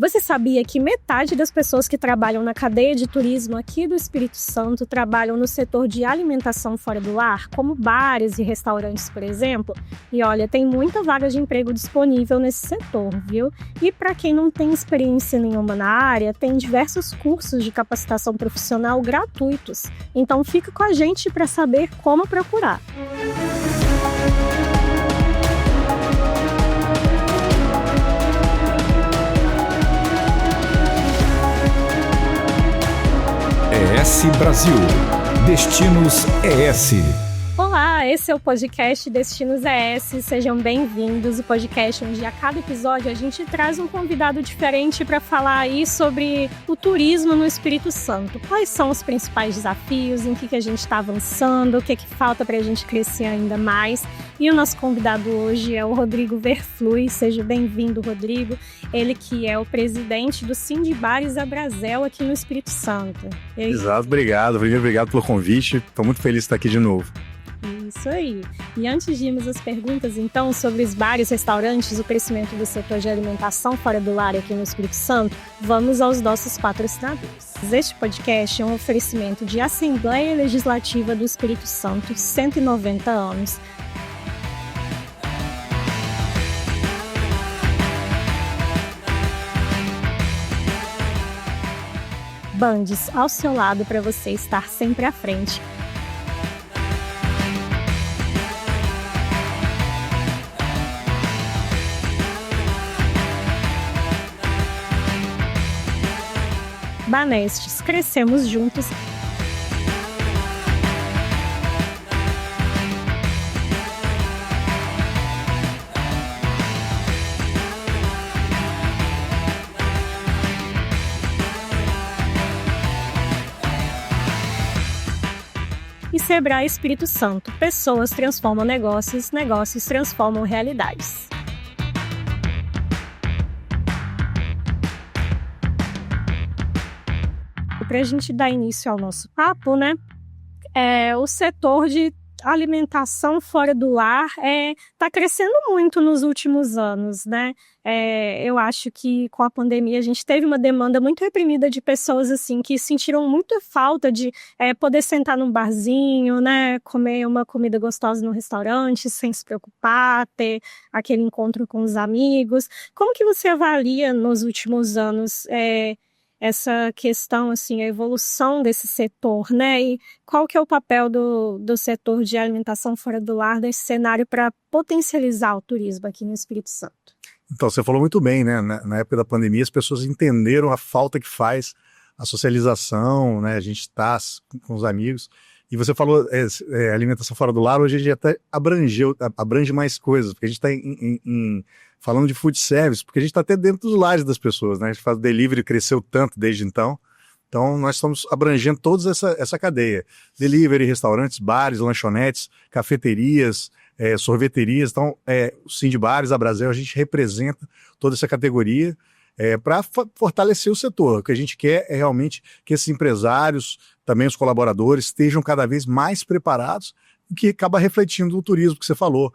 Você sabia que metade das pessoas que trabalham na cadeia de turismo aqui do Espírito Santo trabalham no setor de alimentação fora do lar, como bares e restaurantes, por exemplo? E olha, tem muita vaga de emprego disponível nesse setor, viu? E para quem não tem experiência nenhuma na área, tem diversos cursos de capacitação profissional gratuitos. Então fica com a gente para saber como procurar. ES Brasil. Destinos ES. Olá, esse é o podcast Destinos ES, sejam bem-vindos, o podcast onde a cada episódio a gente traz um convidado diferente para falar aí sobre o turismo no Espírito Santo. Quais são os principais desafios, em que a gente está avançando, o que falta para a gente crescer ainda mais. E o nosso convidado hoje é o Rodrigo Verflui, seja bem-vindo, Rodrigo. Ele que é o presidente do Sindibares Abrazel aqui no Espírito Santo. Exato, obrigado. Primeiro, obrigado pelo convite, estou muito feliz de estar aqui de novo. Isso aí. E antes de irmos às perguntas, então, sobre os bares, restaurantes, o crescimento do setor de alimentação fora do lar aqui no Espírito Santo, vamos aos nossos patrocinadores. Este podcast é um oferecimento de Assembleia Legislativa do Espírito Santo, 190 anos. Bandes ao seu lado para você estar sempre à frente. Banestes, crescemos juntos. E Sebrae Espírito Santo, pessoas transformam negócios, negócios transformam realidades. Para a gente dar início ao nosso papo, né? O setor de alimentação fora do lar está crescendo muito nos últimos anos, né? Eu acho que com a pandemia a gente teve uma demanda muito reprimida de pessoas assim que sentiram muita falta de poder sentar num barzinho, né? Comer uma comida gostosa no restaurante sem se preocupar, ter aquele encontro com os amigos. Como que você avalia nos últimos anos essa questão, assim, a evolução desse setor, né? E qual que é o papel do setor de alimentação fora do lar nesse cenário para potencializar o turismo aqui no Espírito Santo? Então, você falou muito bem, né? Na época da pandemia, as pessoas entenderam a falta que faz a socialização, né? A gente está com os amigos. E você falou alimentação fora do lar, hoje a gente até abrange mais coisas, porque a gente está falando de food service, porque a gente está até dentro dos lares das pessoas, né? A gente faz delivery, cresceu tanto desde então. Então, nós estamos abrangendo toda essa cadeia. Delivery, restaurantes, bares, lanchonetes, cafeterias, sorveterias. Então, o Sindibares, Abrazel, a gente representa toda essa categoria para fortalecer o setor. O que a gente quer é realmente que esses empresários, também os colaboradores, estejam cada vez mais preparados, o que acaba refletindo no turismo que você falou.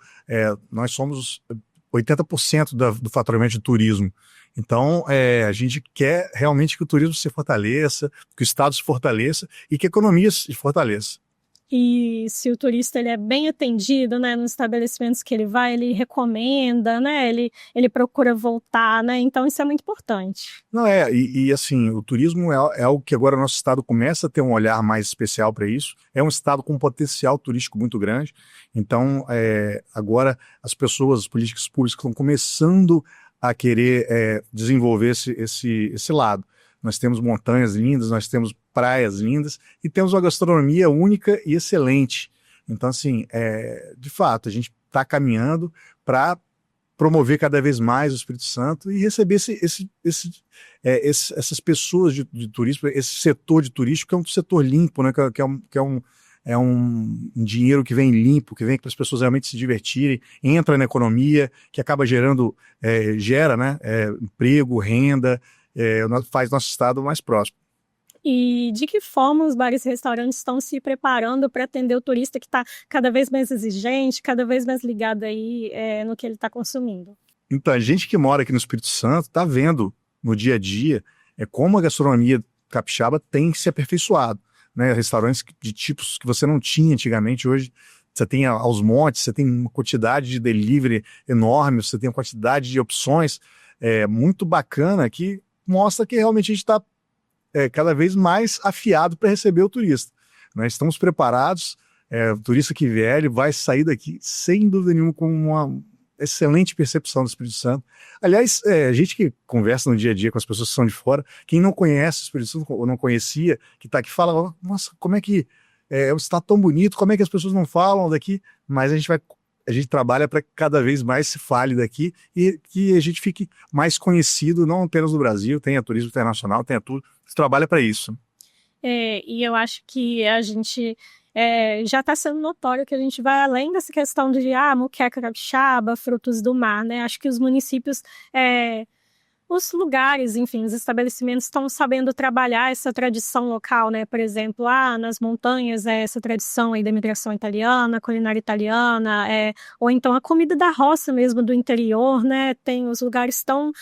Nós somos 80% do faturamento de turismo. Então, a gente quer realmente que o turismo se fortaleça, que o Estado se fortaleça e que a economia se fortaleça. E se o turista ele é bem atendido, né, nos estabelecimentos que ele vai, ele recomenda, né, ele procura voltar, né, então isso é muito importante. Não e assim, o turismo é algo que agora o nosso estado começa a ter um olhar mais especial para isso, é um estado com um potencial turístico muito grande, então agora as pessoas, as políticas públicas estão começando a querer desenvolver esse lado. Nós temos montanhas lindas, nós temos praias lindas e temos uma gastronomia única e excelente. Então, assim, de fato, a gente está caminhando para promover cada vez mais o Espírito Santo e receber essas pessoas de turismo, esse setor de turismo, que é um setor limpo, né? É um dinheiro que vem limpo, que vem para as pessoas realmente se divertirem, entra na economia, que acaba gera, né, emprego, renda, faz nosso estado mais próximo. E de que forma os bares e restaurantes estão se preparando para atender o turista que está cada vez mais exigente, cada vez mais ligado aí no que ele está consumindo? Então, a gente que mora aqui no Espírito Santo está vendo no dia a dia é como a gastronomia capixaba tem se aperfeiçoado, né? Restaurantes de tipos que você não tinha antigamente, hoje você tem aos montes, você tem uma quantidade de delivery enorme, você tem uma quantidade de opções muito bacana que mostra que realmente a gente está cada vez mais afiado para receber o turista. Nós estamos preparados, o turista que vier, ele vai sair daqui sem dúvida nenhuma com uma excelente percepção do Espírito Santo. Aliás, a gente que conversa no dia a dia com as pessoas que são de fora, quem não conhece o Espírito Santo ou não conhecia, que está aqui, fala, nossa, como é que está tão bonito, como é que as pessoas não falam daqui? Mas a gente trabalha para que cada vez mais se fale daqui e que a gente fique mais conhecido, não apenas no Brasil, tenha turismo internacional, tenha tudo, se trabalha para isso. E eu acho que a gente já está sendo notório que a gente vai além dessa questão de moqueca capixaba, frutos do mar, né? Acho que os municípios, os lugares, enfim, os estabelecimentos estão sabendo trabalhar essa tradição local, né? Por exemplo, nas montanhas, essa tradição aí da imigração italiana, culinária italiana, ou então a comida da roça mesmo, do interior, né? Os lugares estão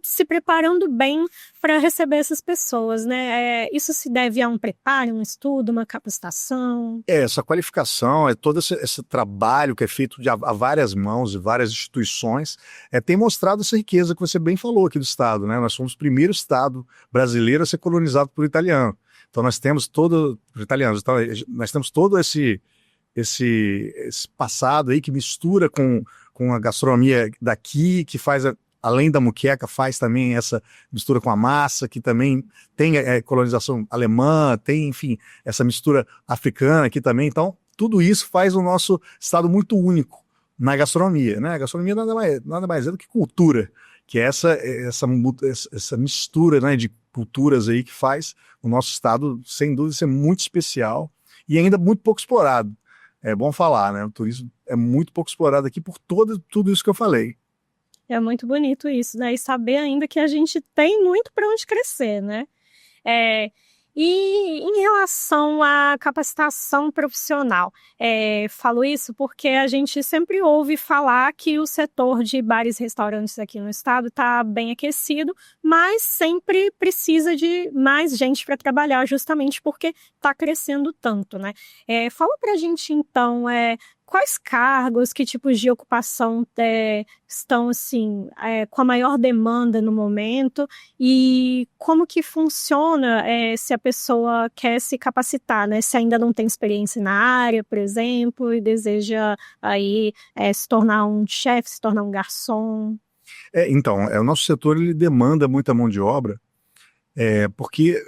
se preparando bem para receber essas pessoas, né? Isso se deve a um preparo, um estudo, uma capacitação? Essa qualificação, todo esse trabalho que é feito a várias mãos e várias instituições, tem mostrado essa riqueza que você bem falou aqui do Estado, né? Nós somos o primeiro Estado brasileiro a ser colonizado por italiano. Então nós temos todo esse passado aí que mistura com a gastronomia daqui, que faz além da muqueca, faz também essa mistura com a massa, que também tem colonização alemã, tem, enfim, essa mistura africana aqui também. Então, tudo isso faz o nosso estado muito único na gastronomia, né? A gastronomia nada mais é do que cultura, que é essa mistura, né, de culturas aí que faz o nosso estado, sem dúvida, ser muito especial e ainda muito pouco explorado. É bom falar, né? O turismo é muito pouco explorado aqui por tudo isso que eu falei. É muito bonito isso, né? E saber ainda que a gente tem muito para onde crescer, né? E em relação à capacitação profissional, falo isso porque a gente sempre ouve falar que o setor de bares e restaurantes aqui no estado está bem aquecido, mas sempre precisa de mais gente para trabalhar, justamente porque está crescendo tanto, né? Fala para a gente, então, quais cargos, que tipos de ocupação estão assim, com a maior demanda no momento e como que funciona se a pessoa quer se capacitar, né? Se ainda não tem experiência na área, por exemplo, e deseja aí se tornar um chefe, se tornar um garçom. Então, o nosso setor ele demanda muita mão de obra, porque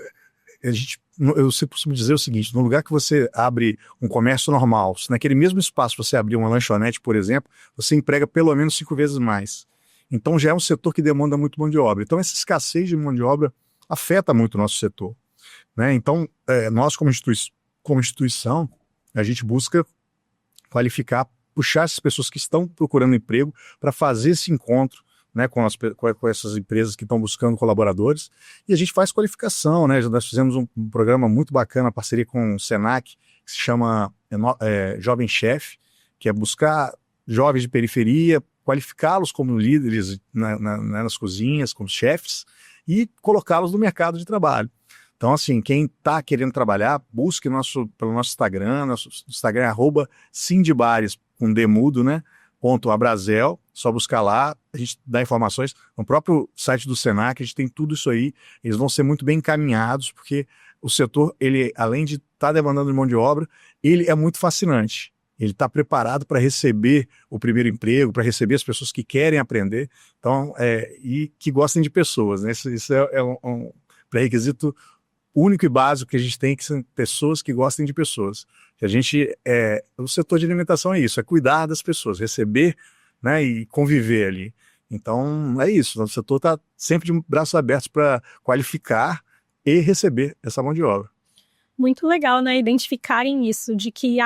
eu sempre costumo dizer o seguinte: no lugar que você abre um comércio normal, se naquele mesmo espaço você abrir uma lanchonete, por exemplo, você emprega pelo menos 5 vezes mais. Então já é um setor que demanda muito mão de obra. Então essa escassez de mão de obra afeta muito o nosso setor, né? Então nós como instituição, a gente busca qualificar, puxar essas pessoas que estão procurando emprego para fazer esse encontro, né, com essas empresas que estão buscando colaboradores, e a gente faz qualificação, né? Nós fizemos um programa muito bacana, parceria com o Senac, que se chama Jovem Chef, que é buscar jovens de periferia, qualificá-los como líderes nas cozinhas, como chefes, e colocá-los no mercado de trabalho. Então, assim, quem está querendo trabalhar, busque pelo nosso Instagram, nosso Instagram é @sindibares, com D mudo, né? .abrazel, só buscar lá, a gente dá informações. No próprio site do Senac, a gente tem tudo isso aí, eles vão ser muito bem encaminhados, porque o setor, ele, além de estar demandando de mão de obra, ele é muito fascinante. Ele está preparado para receber o primeiro emprego, para receber as pessoas que querem aprender, então, e que gostem de pessoas, né? Isso é um pré-requisito único e básico que a gente tem, que são pessoas que gostem de pessoas. O setor de alimentação é isso, é cuidar das pessoas, receber, né, e conviver ali. Então é isso, o setor está sempre de braços abertos para qualificar e receber essa mão de obra. Muito legal, né, identificarem isso, de que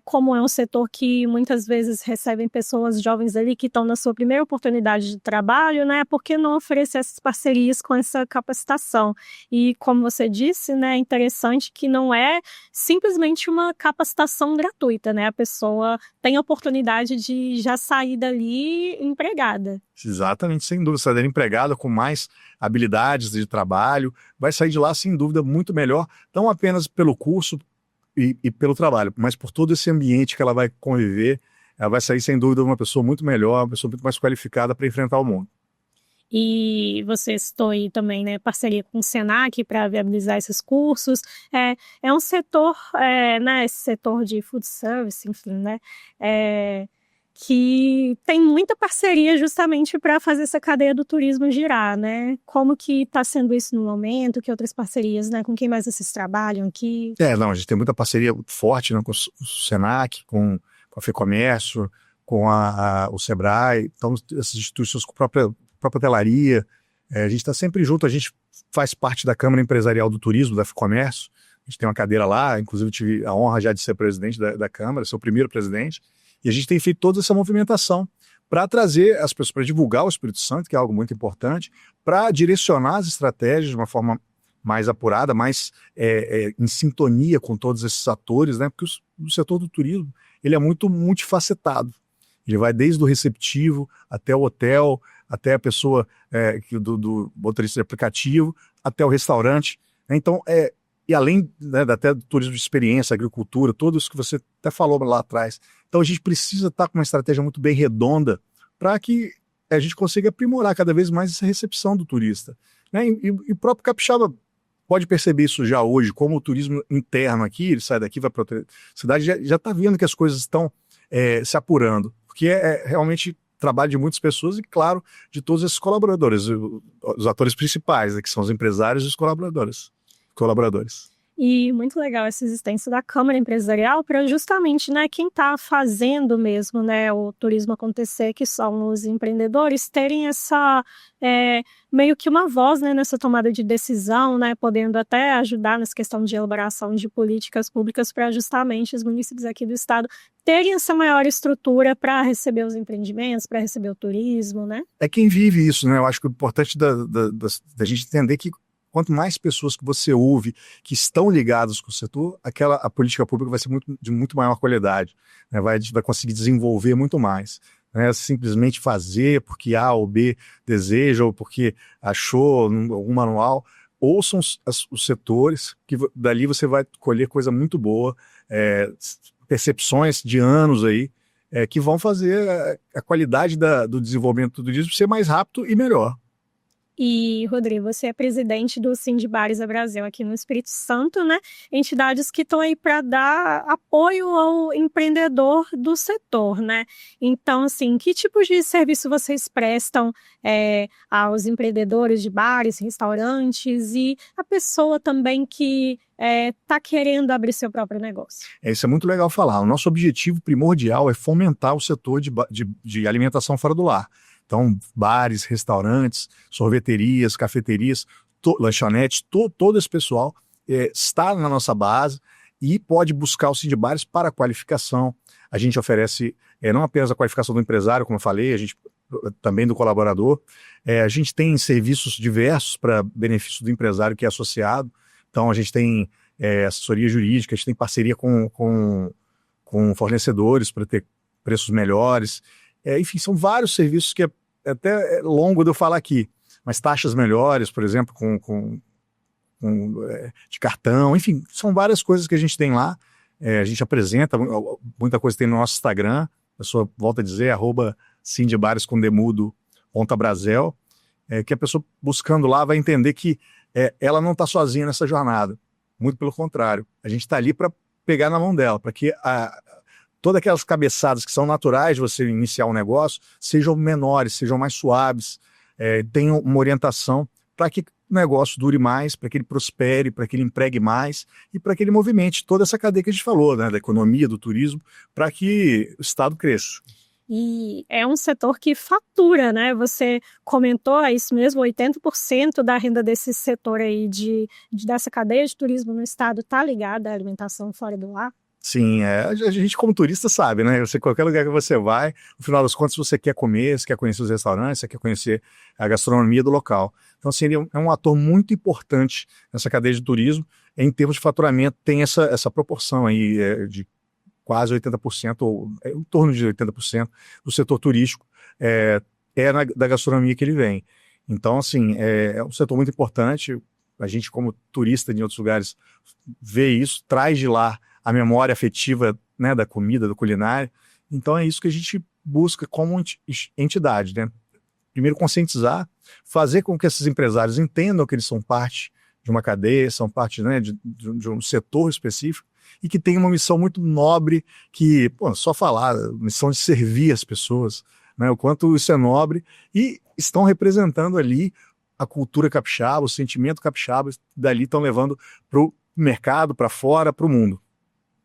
como é um setor que muitas vezes recebem pessoas jovens ali que estão na sua primeira oportunidade de trabalho, né, por que não oferecer essas parcerias com essa capacitação? E como você disse, né, é interessante que não é simplesmente uma capacitação gratuita, né, a pessoa tem a oportunidade de já sair dali empregada. Exatamente, sem dúvida. Sair empregado com mais habilidades de trabalho, vai sair de lá, sem dúvida, muito melhor, não apenas pelo curso e pelo trabalho, mas por todo esse ambiente que ela vai conviver. Ela vai sair, sem dúvida, uma pessoa muito melhor, uma pessoa muito mais qualificada para enfrentar o mundo. E você citou aí também, né, parceria com o Senac para viabilizar esses cursos. É um setor, né, esse setor de food service, enfim, né, que tem muita parceria justamente para fazer essa cadeia do turismo girar, né? Como que está sendo isso no momento? Que outras parcerias, né? Com quem mais vocês trabalham aqui? Não, a gente tem muita parceria forte, né, com o Senac, com a FEComércio, com o Sebrae, então essas instituições com a própria hotelaria. A gente está sempre junto, a gente faz parte da Câmara Empresarial do Turismo, da FEComércio, a gente tem uma cadeira lá, inclusive tive a honra já de ser presidente da Câmara, sou o primeiro presidente, e a gente tem feito toda essa movimentação para trazer as pessoas, para divulgar o Espírito Santo, que é algo muito importante, para direcionar as estratégias de uma forma mais apurada, mais em sintonia com todos esses atores, né? Porque o setor do turismo ele é muito multifacetado. Ele vai desde o receptivo até o hotel, até a pessoa do motorista de aplicativo, até o restaurante. Então, e além, né, até do turismo de experiência, agricultura, tudo isso que você até falou lá atrás. Então, a gente precisa estar com uma estratégia muito bem redonda para que a gente consiga aprimorar cada vez mais essa recepção do turista. Né? E o próprio capixaba pode perceber isso já hoje, como o turismo interno aqui, ele sai daqui, vai para outra cidade, já está vendo que as coisas estão se apurando, porque é realmente trabalho de muitas pessoas e, claro, de todos esses colaboradores, os atores principais, né, que são os empresários e os colaboradores. E muito legal essa existência da Câmara Empresarial para justamente, né, quem está fazendo mesmo, né, o turismo acontecer, que são os empreendedores, terem essa meio que uma voz, né, nessa tomada de decisão, né, podendo até ajudar nessa questão de elaboração de políticas públicas para justamente os municípios aqui do estado terem essa maior estrutura para receber os empreendimentos, para receber o turismo, né? É quem vive isso, né? Eu acho que o importante da gente entender que quanto mais pessoas que você ouve que estão ligadas com o setor, a política pública vai ser de muito maior qualidade, né? Vai conseguir desenvolver muito mais. Não é simplesmente fazer porque A ou B deseja ou porque achou algum manual. Ouçam os setores, que dali você vai colher coisa muito boa, percepções de anos aí, que vão fazer a qualidade do desenvolvimento do turismo ser mais rápido e melhor. E, Rodrigo, você é presidente do Sindibares Brasil aqui no Espírito Santo, né? Entidades que estão aí para dar apoio ao empreendedor do setor, né? Então, assim, que tipo de serviço vocês prestam aos empreendedores de bares, restaurantes e a pessoa também que está querendo abrir seu próprio negócio? Isso é muito legal falar. O nosso objetivo primordial é fomentar o setor de alimentação fora do lar. Então, bares, restaurantes, sorveterias, cafeterias, lanchonetes, todo esse pessoal está na nossa base e pode buscar o Sindibares para a qualificação. A gente oferece não apenas a qualificação do empresário, como eu falei, a gente também do colaborador. A gente tem serviços diversos para benefício do empresário que é associado. Então, a gente tem assessoria jurídica, a gente tem parceria com fornecedores para ter preços melhores. Enfim, são vários serviços que até é longo de eu falar aqui, mas taxas melhores, por exemplo, de cartão, enfim, são várias coisas que a gente tem lá, a gente apresenta, muita coisa tem no nosso Instagram, a pessoa volta a dizer, @Sindibares com Demudo, Brasel, que a pessoa buscando lá vai entender que ela não está sozinha nessa jornada, muito pelo contrário, a gente está ali para pegar na mão dela, para que todas aquelas cabeçadas que são naturais de você iniciar um negócio sejam menores, sejam mais suaves, tenham uma orientação para que o negócio dure mais, para que ele prospere, para que ele empregue mais e para que ele movimente toda essa cadeia que a gente falou, né, da economia, do turismo, para que o Estado cresça. E é um setor que fatura, né? Você comentou, é isso mesmo, 80% da renda desse setor aí, dessa cadeia de turismo no estado está ligada à alimentação fora do lar? Sim, a gente como turista sabe, né? Qualquer lugar que você vai, no final das contas você quer comer, você quer conhecer os restaurantes, você quer conhecer a gastronomia do local. Então, assim, ele é um ator muito importante nessa cadeia de turismo. Em termos de faturamento, tem essa proporção aí de quase 80%, ou em torno de 80% do setor turístico da gastronomia que ele vem. Então, assim, é um setor muito importante. A gente, como turista em outros lugares, vê isso, traz de lá a memória afetiva, né, da comida, do culinário. Então, é isso que a gente busca como entidade, né? Primeiro, conscientizar, fazer com que esses empresários entendam que eles são parte de uma cadeia, são parte, né, de um setor específico, e que tem uma missão muito nobre, que, pô, só falar, missão de servir as pessoas, né, o quanto isso é nobre, e estão representando ali a cultura capixaba, o sentimento capixaba, dali estão levando para o mercado, para fora, para o mundo.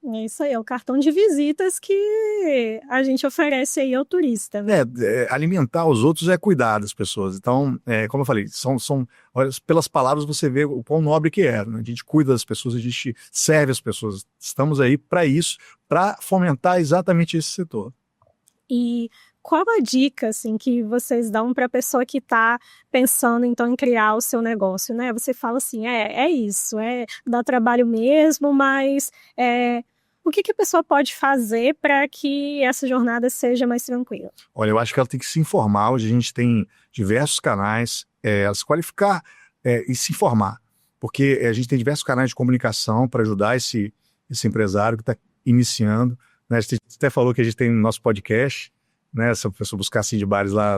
É isso aí, é o cartão de visitas que a gente oferece aí ao turista, né? Alimentar os outros é cuidar das pessoas. Então, como eu falei, olha, pelas palavras você vê o quão nobre que é, né? A gente cuida das pessoas, a gente serve as pessoas. Estamos aí para isso, para fomentar exatamente esse setor. E qual a dica, assim, que vocês dão para a pessoa que está pensando, então, em criar o seu negócio, né? Você fala assim, é isso, dá trabalho mesmo, mas o que a pessoa pode fazer para que essa jornada seja mais tranquila? Olha, eu acho que ela tem que se informar. Hoje a gente tem diversos canais, ela se qualificar e se informar, porque a gente tem diversos canais de comunicação para ajudar esse empresário que está iniciando, né? A gente até falou que a gente tem no nosso podcast, né? Se a pessoa buscar Cid Bares lá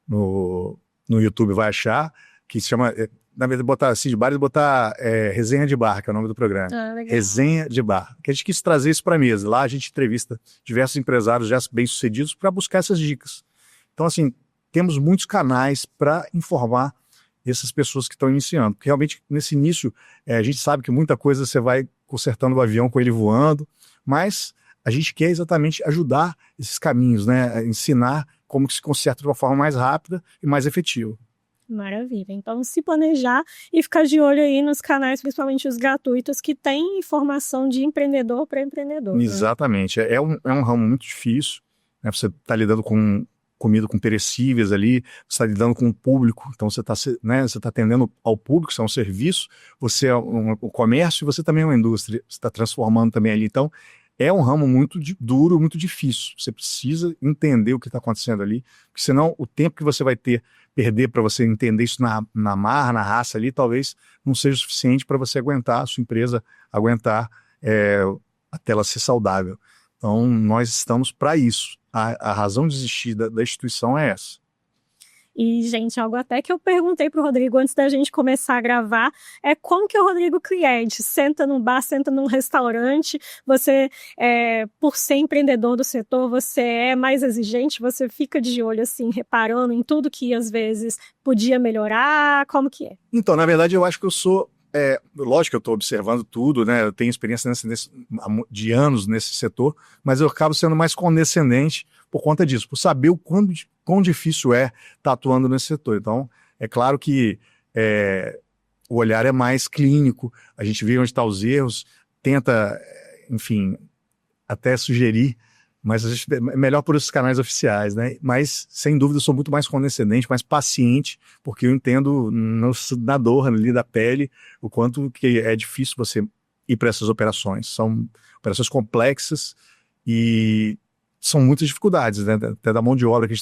no YouTube vai achar, que se chama, na verdade, botar Cid Bares e botar Resenha de Bar, que é o nome do programa. Legal. Resenha de Bar. Que a gente quis trazer isso para a mesa. Lá a gente entrevista diversos empresários já bem-sucedidos para buscar essas dicas. Então, assim, temos muitos canais para informar essas pessoas que estão iniciando. Porque realmente, nesse início, a gente sabe que muita coisa você vai consertando o avião com ele voando, mas a gente quer exatamente ajudar esses caminhos, né? Ensinar como que se conserta de uma forma mais rápida e mais efetiva. Maravilha. Então, se planejar e ficar de olho aí nos canais, principalmente os gratuitos, que tem informação de empreendedor para empreendedor. Exatamente. Né? É um ramo muito difícil, né? Você está lidando com comida com perecíveis ali, você está lidando com o público, então você está, né, você tá atendendo ao público, isso é um serviço, você é um comércio e você também é uma indústria, você está transformando também ali. Então, é um ramo muito duro, muito difícil. Você precisa entender o que está acontecendo ali, porque senão o tempo que você vai perder para você entender isso na marra, na raça ali, talvez não seja o suficiente para você aguentar, a sua empresa aguentar até ela ser saudável. Então, nós estamos para isso. A razão de existir da instituição é essa. E, gente, algo até que eu perguntei pro Rodrigo antes da gente começar a gravar, como que é o Rodrigo cliente? Senta num bar, senta num restaurante, você, por ser empreendedor do setor, você é mais exigente, você fica de olho, assim, reparando em tudo que, às vezes, podia melhorar, como que é? Então, na verdade, eu acho que eu sou... lógico que eu estou observando tudo, né? Eu tenho experiência de anos nesse setor, mas eu acabo sendo mais condescendente por conta disso, por saber o quão difícil é estar atuando nesse setor. Então, é claro que o olhar é mais clínico, a gente vê onde estão os erros, tenta, enfim, até sugerir, mas a gente, é melhor por esses canais oficiais, né? Mas, sem dúvida, eu sou muito mais condescendente, mais paciente, porque eu entendo na dor ali da pele o quanto que é difícil você ir para essas operações. São operações complexas e são muitas dificuldades, né? Até da mão de obra que a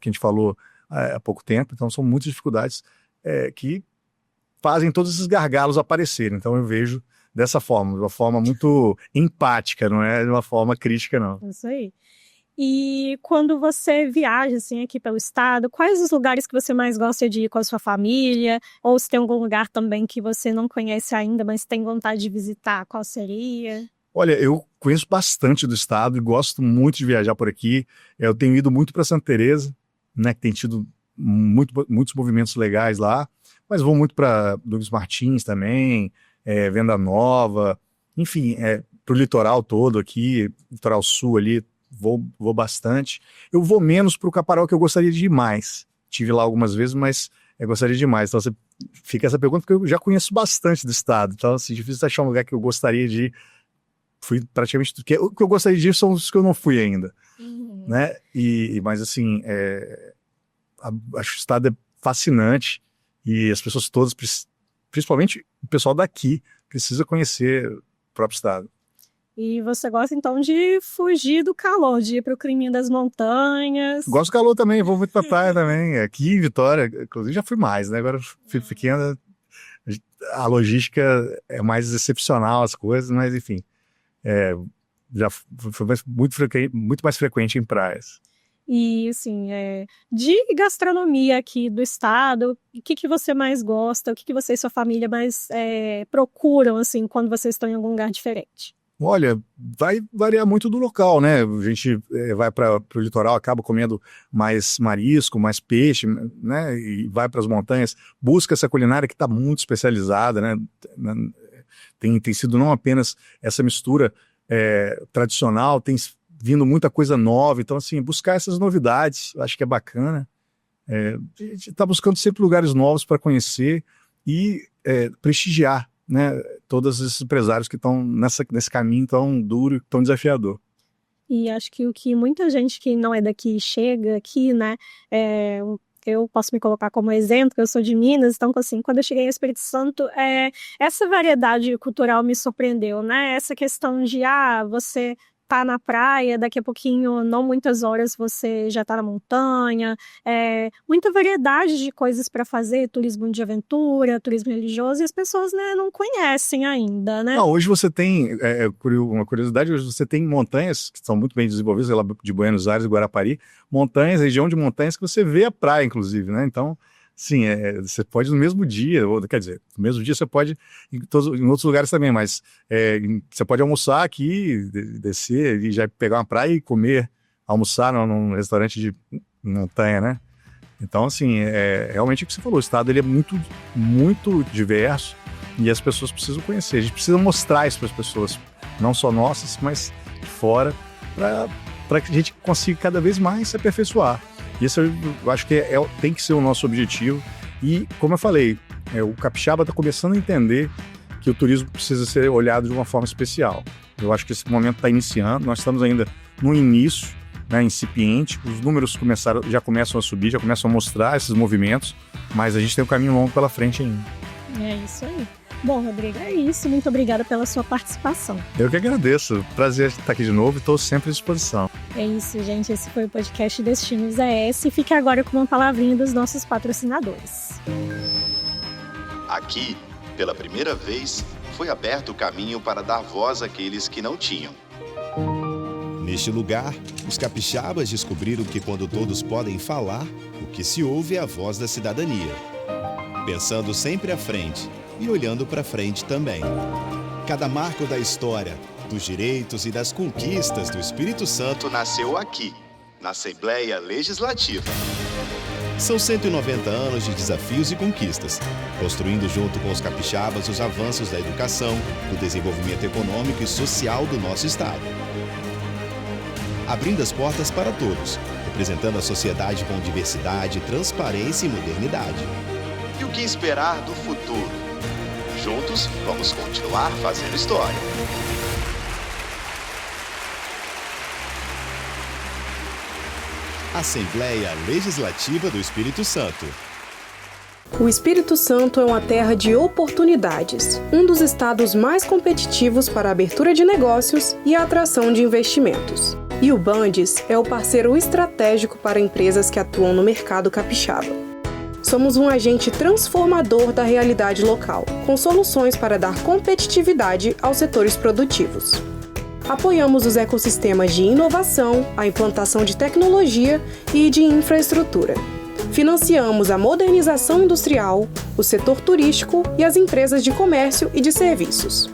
gente falou há pouco tempo. Então, são muitas dificuldades que fazem todos esses gargalos aparecerem. Então, eu vejo dessa forma, de uma forma muito empática, não é de uma forma crítica, não. Isso aí. E quando você viaja, assim, aqui pelo estado, quais os lugares que você mais gosta de ir com a sua família? Ou se tem algum lugar também que você não conhece ainda, mas tem vontade de visitar, qual seria? Olha, eu conheço bastante do estado e gosto muito de viajar por aqui. Eu tenho ido muito para Santa Teresa, né, que tem tido muitos movimentos legais lá, mas vou muito para Douglas Martins também, Venda Nova, enfim, para o litoral todo aqui, litoral sul ali, vou bastante. Eu vou menos para o Caparaó, que eu gostaria de ir mais. Tive lá algumas vezes, mas eu gostaria de ir mais. Então, fica essa pergunta, porque eu já conheço bastante do estado. Então, assim, difícil achar um lugar que eu gostaria de ir. Fui praticamente tudo. O que eu gostaria de ir são os que eu não fui ainda. Uhum. Né? Mas, assim, acho que o estado é fascinante e as pessoas todas, principalmente o pessoal daqui, precisa conhecer o próprio estado. E você gosta, então, de fugir do calor, de ir para o climinha das montanhas. Gosto do calor também, vou muito pra praia também. Aqui em Vitória, inclusive já fui mais, né? Agora filho pequeno, a logística é mais excepcional as coisas, mas enfim, já foi muito mais frequente em praias. E, assim, de gastronomia aqui do estado, o que você mais gosta? O que você e sua família mais procuram, assim, quando vocês estão em algum lugar diferente? Olha, vai variar muito do local, né? A gente vai para o litoral, acaba comendo mais marisco, mais peixe, né? E vai para as montanhas, busca essa culinária que está muito especializada, né? Tem sido não apenas essa mistura tradicional, tem vindo muita coisa nova. Então, assim, buscar essas novidades, eu acho que é bacana. A gente está buscando sempre lugares novos para conhecer e prestigiar, né, todos esses empresários que estão nesse caminho tão duro, tão desafiador. E acho que o que muita gente que não é daqui chega aqui, né, eu posso me colocar como exemplo, eu sou de Minas, então, assim, quando eu cheguei ao Espírito Santo, essa variedade cultural me surpreendeu, né, essa questão de, você tá na praia, daqui a pouquinho, não muitas horas, você já tá na montanha, muita variedade de coisas para fazer, turismo de aventura, turismo religioso, e as pessoas, né, não conhecem ainda, né? Não, hoje você tem, uma curiosidade, hoje você tem montanhas que são muito bem desenvolvidas, lá de Buenos Aires e Guarapari, montanhas, região de montanhas que você vê a praia, inclusive, né? Então, sim, você pode no mesmo dia, ou quer dizer, no mesmo dia você pode em outros lugares também, mas você pode almoçar aqui, descer e já pegar uma praia e comer, almoçar num restaurante de montanha, né? Então, assim, realmente o que você falou, o estado ele é muito, muito diverso e as pessoas precisam conhecer, a gente precisa mostrar isso para as pessoas, não só nossas, mas fora, para que a gente consiga cada vez mais se aperfeiçoar. Isso eu acho que tem que ser o nosso objetivo. E, como eu falei, o capixaba está começando a entender que o turismo precisa ser olhado de uma forma especial. Eu acho que esse momento está iniciando, nós estamos ainda no início, né, incipiente, os números já começam a subir, já começam a mostrar esses movimentos, mas a gente tem um caminho longo pela frente ainda. É isso aí. Bom, Rodrigo, é isso. Muito obrigada pela sua participação. Eu que agradeço. Prazer estar aqui de novo e estou sempre à disposição. É isso, gente. Esse foi o podcast Destinos ES. Fique agora com uma palavrinha dos nossos patrocinadores. Aqui, pela primeira vez, foi aberto o caminho para dar voz àqueles que não tinham. Neste lugar, os capixabas descobriram que quando todos podem falar, o que se ouve é a voz da cidadania. Pensando sempre à frente e olhando para frente também. Cada marco da história, dos direitos e das conquistas do Espírito Santo Nasceu aqui, na Assembleia Legislativa. São 190 anos de desafios e conquistas, construindo junto com os capixabas os avanços da educação, do desenvolvimento econômico e social do nosso estado. Abrindo as portas para todos, representando a sociedade com diversidade, transparência e modernidade. E o que esperar do futuro? Juntos, vamos continuar fazendo história. Assembleia Legislativa do Espírito Santo. O Espírito Santo é uma terra de oportunidades, um dos estados mais competitivos para a abertura de negócios e a atração de investimentos. E o Bandes é o parceiro estratégico para empresas que atuam no mercado capixaba. Somos um agente transformador da realidade local, com soluções para dar competitividade aos setores produtivos. Apoiamos os ecossistemas de inovação, a implantação de tecnologia e de infraestrutura. Financiamos a modernização industrial, o setor turístico e as empresas de comércio e de serviços.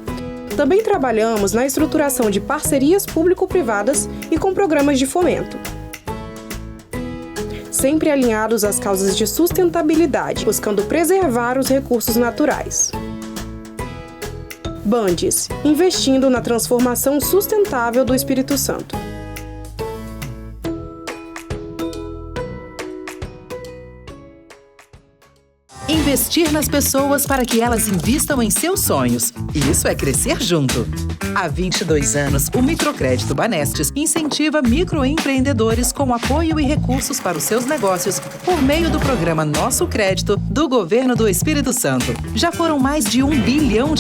Também trabalhamos na estruturação de parcerias público-privadas e com programas de fomento. Sempre alinhados às causas de sustentabilidade, buscando preservar os recursos naturais. Bandes, investindo na transformação sustentável do Espírito Santo. investir nas pessoas para que elas invistam em seus sonhos. Isso é crescer junto. Há 22 anos, o Microcrédito Banestes incentiva microempreendedores com apoio e recursos para os seus negócios por meio do programa Nosso Crédito do Governo do Espírito Santo. Já foram mais de R$1 bilhão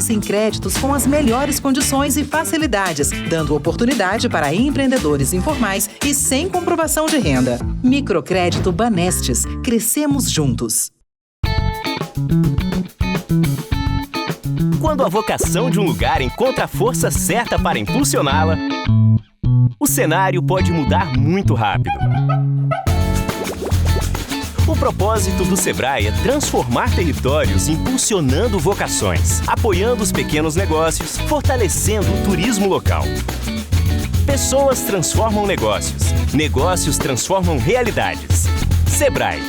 em créditos com as melhores condições e facilidades, dando oportunidade para empreendedores informais e sem comprovação de renda. Microcrédito Banestes. Crescemos juntos. Quando a vocação de um lugar encontra a força certa para impulsioná-la, o cenário pode mudar muito rápido. O propósito do Sebrae é transformar territórios impulsionando vocações, apoiando os pequenos negócios, fortalecendo o turismo local. Pessoas transformam negócios, negócios transformam realidades. Sebrae.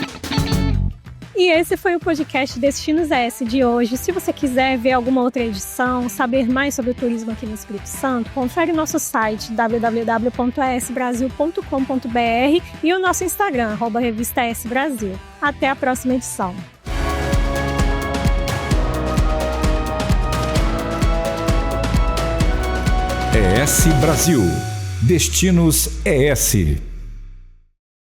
E esse foi o podcast Destinos ES de hoje. Se você quiser ver alguma outra edição, saber mais sobre o turismo aqui no Espírito Santo, confere nosso site www.esbrasil.com.br e o nosso Instagram, @Revista ES Brasil. Até a próxima edição. ES Brasil. Destinos ES.